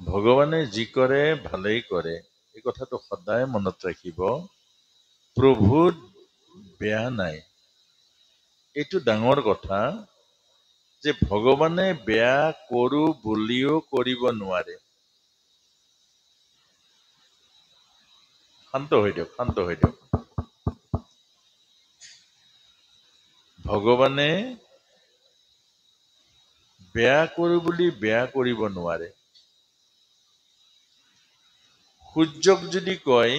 ভগৱানে যি কৰে ভালেই কৰে, এই কথাটো সদায় মনত ৰাখিব। প্ৰভুত বেয়া নাই। এইটো ডাঙৰ কথা যে ভগৱানে বেয়া কৰো বুলিও কৰিব নোৱাৰে। শান্ত হৈ দিয়ক, শান্ত হৈ দিয়ক। ভগৱানে বেয়া কৰো বুলি বেয়া কৰিব নোৱাৰে। সূৰ্যক যদি কয়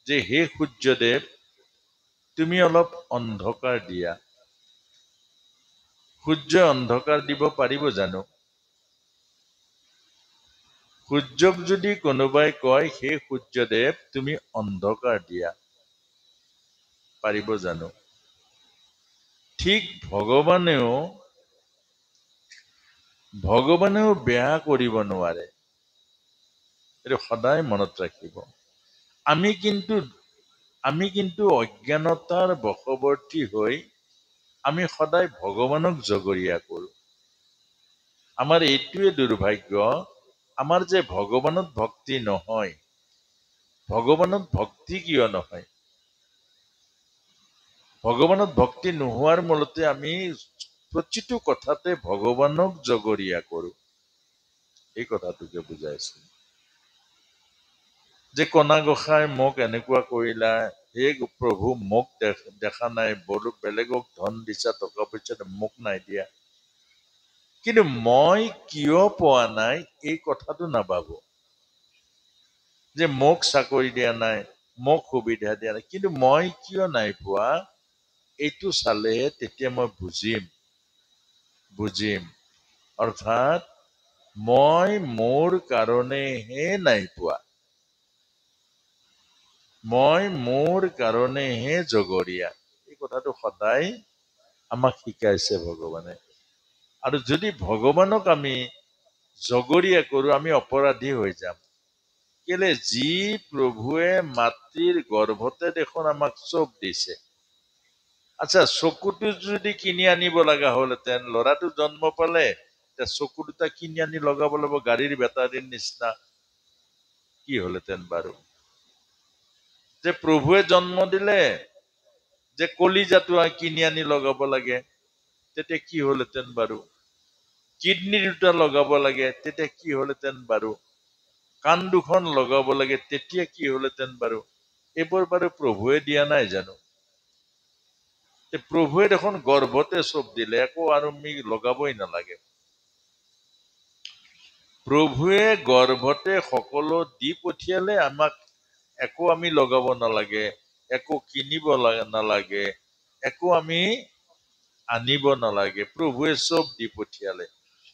যে হে সূৰ্যদেৱ, তুমি অলপ অন্ধকাৰ দিয়া, সূৰ্যই অন্ধকাৰ দিব পাৰিব জানো? সূৰ্যক যদি কোনোবাই কয় হে সূৰ্যদেৱ, তুমি অন্ধকাৰ দিয়া, পাৰিব জানো? ঠিক ভগৱানেও বেয়া কৰিব নোৱাৰে। এইটো সদায় মনত ৰাখিব। আমি কিন্তু অজ্ঞানতাৰ বশৱৰ্তী হৈ আমি সদায় ভগৱানক জগৰীয়া কৰো। আমাৰ এইটোৱে দুৰ্ভাগ্য, আমাৰ যে ভগৱানত ভক্তি নহয়। ভগৱানত ভক্তি কিয় নহয়? ভগৱানত ভক্তি নোহোৱাৰ মূলতে আমি প্ৰতিটো কথাতে ভগৱানক জগৰীয়া কৰো। এই কথাটোকে বুজাইছো যে কণা গোসাঁই মোক এনেকুৱা কৰিলা, হে প্ৰভু মোক দেখা নাই, বেলেগক ধন দিছা, টকা পইচা, মোক নাই দিয়া। কিন্তু মই কিয় পোৱা নাই এই কথাটো নাভাবো। যে মোক চাকৰি দিয়া নাই, মোক সুবিধা দিয়া নাই, কিন্তু মই কিয় নাই পোৱা এইটো চালেহে তেতিয়া মই বুজিম। অৰ্থাৎ মই মোৰ কাৰণেহে নাই পোৱা, মই মোৰ কাৰণেহে জগৰীয়া। এই কথাটো সদায় আমাক শিকাইছে ভগৱানে। আৰু যদি ভগৱানক আমি জগৰীয়া কৰো, আমি অপৰাধী হৈ যাম। কেলে যি প্ৰভুৱে মাতৃৰ গৰ্ভতে দেখোন আমাক চব দিছে। আচ্ছা, চকুটো যদি কিনি আনিব লগা হলহেঁতেন, ল'ৰাটো জন্ম পালে, চকু দুটা কিনি আনি লগাব লাগিব গাড়ীৰ বেটাৰীৰ নিচিনা, কি হলহেঁতেন বাৰু? যে প্ৰভুৱে জন্ম দিলে, যে কলিজাটো কিনি আনি লগাব লাগে, তেতিয়া কি হলহেঁতেন বাৰু? কিডনী দুটা লগাব লাগে, তেতিয়া কি হলহেঁতেন বাৰু? কাণ দুখন লগাব লাগে, তেতিয়া কি হলহেঁতেন বাৰু? এইবোৰ বাৰু প্ৰভুৱে দিয়া নাই জানো? প্ৰভুৱে দেখোন গৰ্ভতে চব দিলে, একো আৰু আমি লগাবই নালাগে। প্ৰভুৱে গৰ্ভতে সকলো দি পঠিয়ালে, আমাক একো আমি লগাব নালাগে, একো কিনিব নালাগে, একো আমি আনিব নালাগে। প্ৰভুৱে চব দি পঠিয়ালে।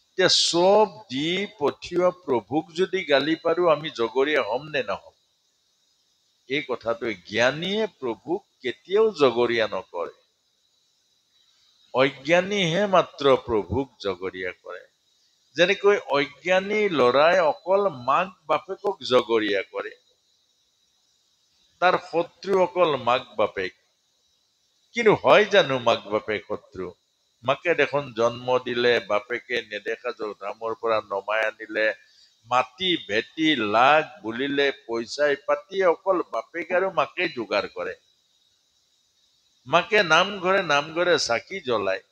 এতিয়া চব দি পঠিওৱা প্ৰভুক যদি গালি পাৰো, আমি জগৰীয়া হম নে নহম? এই কথাটো জ্ঞানীয়ে প্ৰভুক কেতিয়াও জগৰীয়া নকৰে। অজ্ঞানীহে মাত্ৰ প্ৰভুক জগৰীয়া কৰে। যেনেকৈ অজ্ঞানী লৰাই অকল মাক বাপেকক জগৰীয়া কৰে। তাৰ শত্ৰু অকল মাক বাপেক। কিন্তু হয় জানো মাক বাপেক শত্ৰু? মাকে দেখোন জন্ম দিলে, বাপেকে নেদেখা ধামৰ পৰা নমাই আনিলে, মাটি ভেটি লাগ বুলিলে, পইচাই পাতি অকল বাপেক আৰু মাকে যোগাৰ কৰে। মাকে নামঘৰে চাকি জ্বলায়।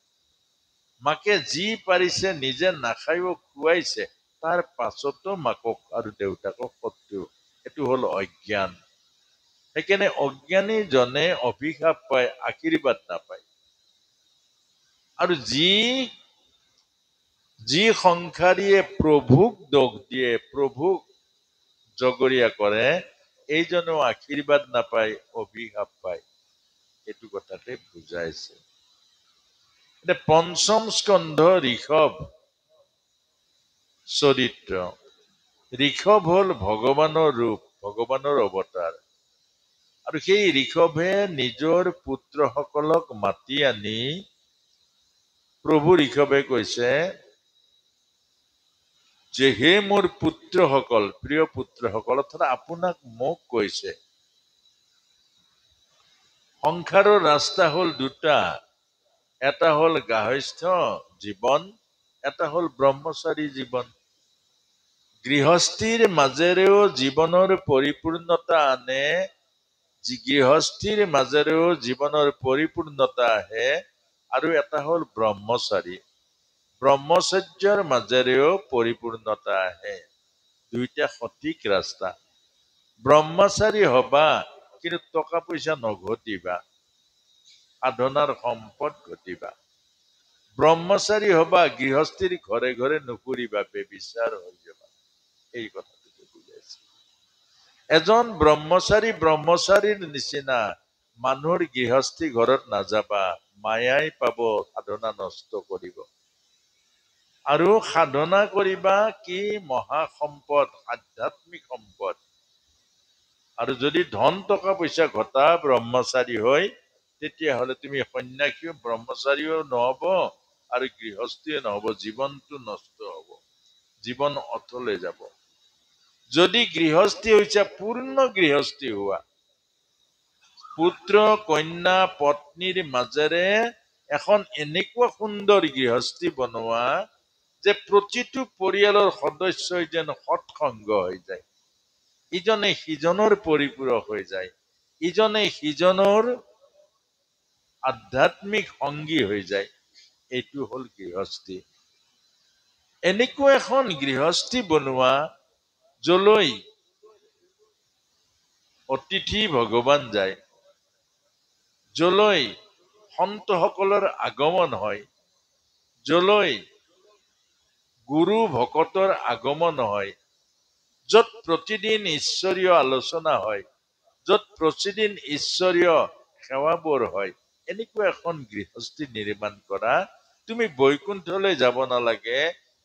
মাকে যি পাৰিছে নিজে নাখায়ও খুৱাইছে, তাৰ পাছতো মাকক আৰু দেউতাকক শত্ৰু। এইটো হল অজ্ঞান। সেইকাৰণে অজ্ঞানীজনে অভিশাপ পায়, আশীৰ্বাদ নাপায়। আৰু যি সংসাৰীয়ে প্ৰভুক দোষ দিয়ে, প্ৰভুক জগৰীয়া কৰে, এইজনেও আশীৰ্বাদ নাপায়, অভিশাপ পায়। এইটো কথাতে বুজাইছে। এতিয়া পঞ্চম স্কন্ধ ঋষভ চৰিত্ৰ। ঋষভ হল ভগৱানৰ ৰূপ, ভগৱানৰ অৱতাৰ। আৰু সেই ঋষভে নিজৰ পুত্ৰসকলক মাতি আনি, প্ৰভু ঋষভে কৈছে যে হে মোৰ পুত্ৰসকল, প্ৰিয় পুত্ৰসকল, অৰ্থাৎ আপোনাক মোক কৈছে। সংসাৰৰ ৰাস্তা হল দুটা, এটা হল গাহস্থ জীৱন, এটা হল ব্ৰহ্মচাৰী জীৱন। গৃহস্থীৰ মাজেৰেও জীৱনৰ পৰিপূৰ্ণতা আনে, গৃহস্থীৰ মাজেৰেও জীৱনৰ পৰিপূৰ্ণতা আহে। আৰু এটা হ'ল ব্ৰহ্মচাৰী, ব্ৰহ্মচৰ্যৰ মাজেৰেও পৰিপূৰ্ণতা আহে। দুইটা সঠিক ৰাস্তা। ব্ৰহ্মচাৰী হবা কিন্তু টকা পইচা নঘটিবা, সাধনাৰ সম্পদ ঘটিবা। ব্ৰহ্মচাৰী হবা গৃহস্থীৰ ঘৰে ঘৰে নুফুৰিবা, বেবিচাৰ হৈ যাবা। এই কথাটো বুজাইছে। এজন ব্ৰহ্মচাৰীৰ নিচিনা মানুহৰ গৃহস্থী ঘৰত নাযাবা, মায়াই পাব, সাধনা নষ্ট কৰিব। আৰু সাধনা কৰিবা কি মহা সম্পদ, আধ্যাত্মিক সম্পদ। আৰু যদি ধন টকা পইচা ঘটা ব্ৰহ্মচাৰী হৈ, তেতিয়াহ'লে তুমি সন্ন্যাসীও ব্ৰহ্মচাৰীও নহব আৰু গৃহস্থীও নহব, জীৱনটো নষ্ট হব, জীৱন অথলে যাব। যদি গৃহস্থী হৈছে পূৰ্ণ গৃহস্থী হোৱা, পুত্ৰ কন্যা পত্নীৰ মাজেৰে এখন এনেকুৱা সুন্দৰ গৃহস্থী বনোৱা যে প্ৰতিটো পৰিয়ালৰ সদস্যই যেন সৎসংগ হৈ যায়, ইজনে সিজনৰ পৰিপূৰক হৈ যায়, ইজনে সিজনৰ আধ্যাত্মিক সংগী হৈ যায়। এইটো হ'ল গৃহস্থী। এনেকুৱা এখন গৃহস্থী বনোৱা যলৈ অতিথি ভগৱান যায়, যলৈ সন্তসকলৰ আগমন হয়, যলৈ গুৰু ভকতৰ আগমন হয়, য'ত প্ৰতিদিন ঈশ্বৰীয় আলোচনা হয়, য'ত প্ৰতিদিন ঈশ্বৰীয় সেৱাবোৰ হয়, এনেকুৱা এখন গৃহস্থী নিৰ্মাণ কৰা। তুমি বৈকুণ্ঠলৈ যাব নালাগে,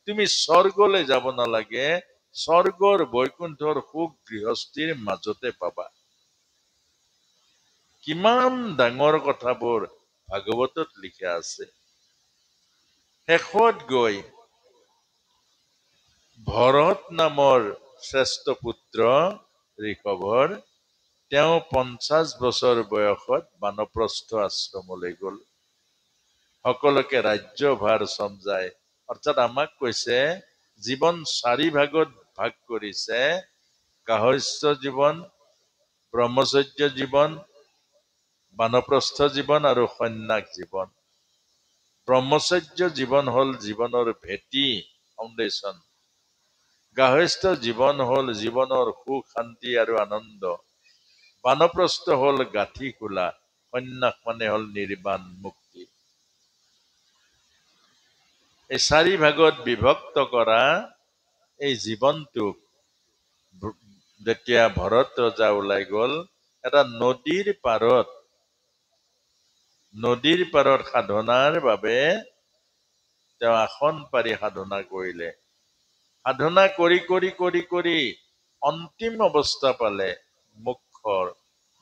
তুমি স্বৰ্গলৈ যাব নালাগে, স্বৰ্গৰ বৈকুণ্ঠৰ সুখ গৃহস্থীৰ মাজতে পাবা। কিমান ডাঙৰ কথাবোৰ ভাগৱতত লিখা আছে। শেষত গৈ ভৰত নামৰ শ্ৰেষ্ঠ পুত্ৰ ঋষভৰ, তেওঁ 50 বছৰ বয়সত বানপ্ৰস্থ আশ্ৰমলৈ গল। সকলোকে ৰাজ্যভাৰ চমজাই, অৰ্থাৎ আমাক কৈছে জীৱন 4 ভাগত ভাগ কৰিছে। গাহস্থ্য জীৱন, ব্ৰহ্মচৰ্য জীৱন, বানপ্ৰস্থ জীৱন আৰু সন্ন্যাস জীৱন। ব্ৰহ্মচৰ্য জীৱন হ'ল জীৱনৰ ভেটি, ফাউণ্ডেশ্যন। গাহস্থ জীৱন হ'ল জীৱনৰ সুখ শান্তি আৰু আনন্দ। বানপ্ৰস্থ হ'ল গাঁঠি খোলা, সন্ন্যাস মানে হ'ল নিৰ্বাণ মুক্তি। এই 4 ভাগত বিভক্ত কৰা এই জীৱনটোক যেতিয়া ভৰত ৰজা ওলাই গল, এটা নদীৰ পাৰত সাধনাৰ বাবে তেওঁ আসন পাৰি সাধনা কৰিলে। সাধনা কৰি কৰি কৰি কৰি অন্তিম অৱস্থা পালে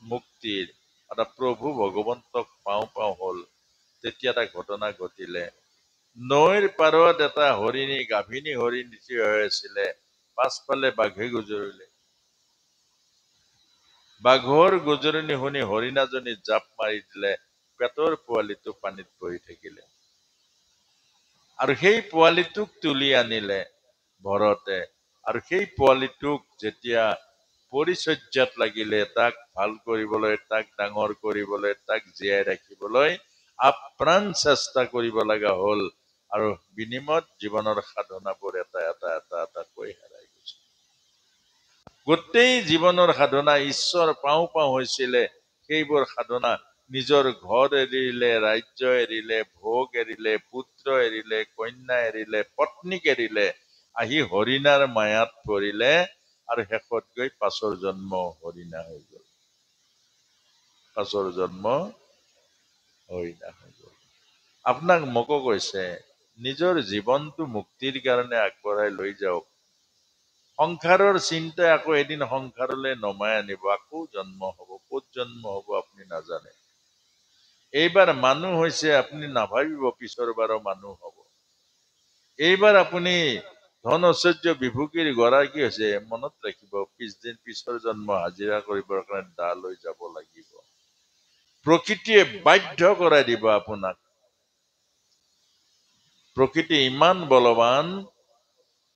মুক্তিৰ, অৰ্থাৎ প্ৰভু ভগৱন্তক পাওঁ পাওঁ হল। তেতিয়া এটা ঘটনা ঘটিলে। নৈৰ পাৰত এটা হৰিণী, গাভিনী হৰিণী থিয় হৈ আছিলে। পাছফালে বাঘে গুজৰিলে। বাঘৰ গুজৰণি শুনি হৰিণাজনী জাপ মাৰি দিলে, পেটৰ পোৱালিটো পানীত পৰি থাকিলে। আৰু সেই পোৱালিটোক তুলি আনিলে ভৰতে। আৰু সেই পোৱালিটোক যেতিয়া পৰিচৰ্যাত লাগিলে, তাক ভাল কৰিবলৈ, তাক ডাঙৰ কৰিবলৈ, তাক জীয়াই ৰাখিবলৈ আপ্ৰাণ চেষ্টা কৰিব লগা হ'ল। আৰু বিনিময়ত জীৱনৰ সাধনাবোৰ এটা এটা এটা এটাকৈ হেৰাই গৈছে। গোটেই জীৱনৰ সাধনা ঈশ্বৰ পাওঁ পাওঁ হৈছিলে। সেইবোৰ সাধনা নিজৰ ঘৰ এৰিলে, ৰাজ্য এৰিলে, ভোগ এৰিলে, পুত্ৰ এৰিলে, কন্যা এৰিলে, পত্নীক এৰিলে, আহি হৰিণাৰ মায়াত পৰিলে। আৰু শেষত গৈ পাছৰ জন্ম হৰিণা হৈ গল। পাছৰ জন্ম হৰিণা হৈ গল। আপোনাক মোকো কৈছে, নিজৰ জীৱনটো মুক্তিৰ কাৰণে আগবঢ়াই লৈ যাওক। সংসাৰৰ চিন্তাই আকৌ এদিন সংসাৰলৈ নমাই আনিব, আকৌ জন্ম হব। ক'ত জন্ম হব আপুনি নাজানে। এইবাৰ মানুহ হৈছে, আপুনি নাভাবিব পিছৰ বাৰৰ মানুহ হব। এইবাৰ আপুনি ধন ঐশ্বৰ্য বিভূতিৰ গৰাকী হৈছে, মনত ৰাখিব পিছৰ জন্ম হাজিৰা কৰিবৰ কাৰণে দা লৈ যাব লাগিব। প্ৰকৃতিয়ে বাধ্য কৰাই দিব আপোনাক। প্ৰকৃতি ইমান বলৱান,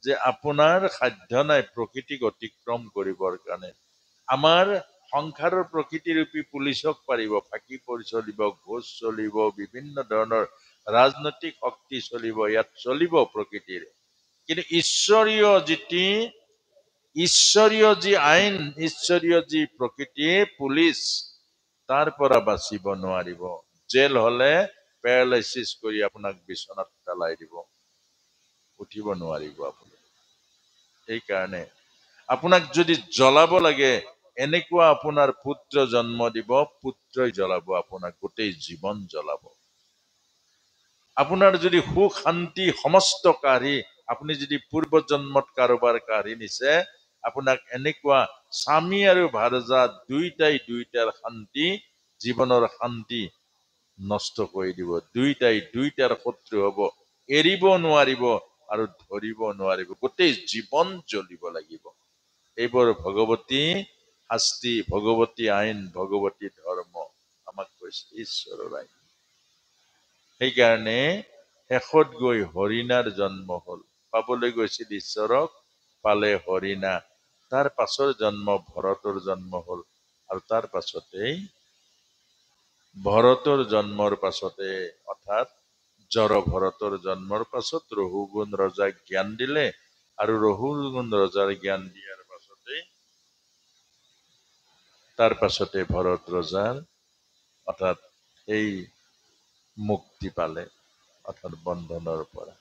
যে আপোনাৰ সাধ্য নাই প্ৰকৃতিক অতিক্ৰম কৰিবৰ কাৰণে। আমাৰ সংসাৰৰ প্ৰকৃতিৰূপী পুলিচক পাৰিব, ফাঁকি চলিব, ঘোষ চলিব, বিভিন্ন ধৰণৰ ৰাজনৈতিক শক্তি চলিব, ইয়াত চলিব প্ৰকৃতিৰ। কিন্তু ঈশ্বৰীয় যি আইন, ঈশ্বৰীয় যি প্ৰকৃতি পুলিচ, তাৰ পৰা বাচিব নোৱাৰিব। জেল হলে পেৰালাইচিছ কৰি আপোনাক বিচনাত পেলাই দিব, উঠিব নোৱাৰিব আপুনি। সেইকাৰণে আপোনাক যদি জ্বলাব লাগে, এনেকুৱা আপোনাৰ পুত্ৰ জন্ম দিব, পুত্ৰই জ্বলাব আপোনাক, গোটেই জীৱন জ্বলাব। আপোনাৰ যদি সুখ শান্তি সমস্ত কাঢ়ি, আপুনি যদি পূৰ্ব জন্মত কাৰোবাৰ কাঢ়ি নিছে, আপোনাক এনেকুৱা স্বামী আৰু ভাৰজা দুইটাৰ শান্তি, জীৱনৰ শান্তি নষ্ট কৰি দিব। দুইটাৰ শত্ৰু হব, এৰিব নোৱাৰিব আৰু ধৰিব নোৱাৰিব, গোটেই জীৱন জ্বলিব লাগিব। এইবোৰ ভগৱতী শাস্তি, ভগৱতী আইন, ভগৱতী ধৰ্ম আমাক কৈছে, ঈশ্বৰৰ আইন। সেইকাৰণে শেষত গৈ হৰিণাৰ জন্ম হল। পাবলৈ গৈছিল ঈশ্বৰক, পালে হৰিণা। তাৰ পাছৰ জন্ম ভৰতৰ জন্ম হল। আৰু তাৰ পাছতেই ভৰতৰ জন্মৰ পাছতে, অৰ্থাৎ জড় ভৰতৰ জন্মৰ পাছত ৰহুগুণ ৰজাক জ্ঞান দিলে, আৰু ৰহুগুণ ৰজাৰ জ্ঞান দিয়াৰ পাছতে, তাৰ পাছতে ভৰত ৰজাৰ অৰ্থাৎ এই মুক্তি পালে, অৰ্থাৎ বন্ধনৰ পৰা।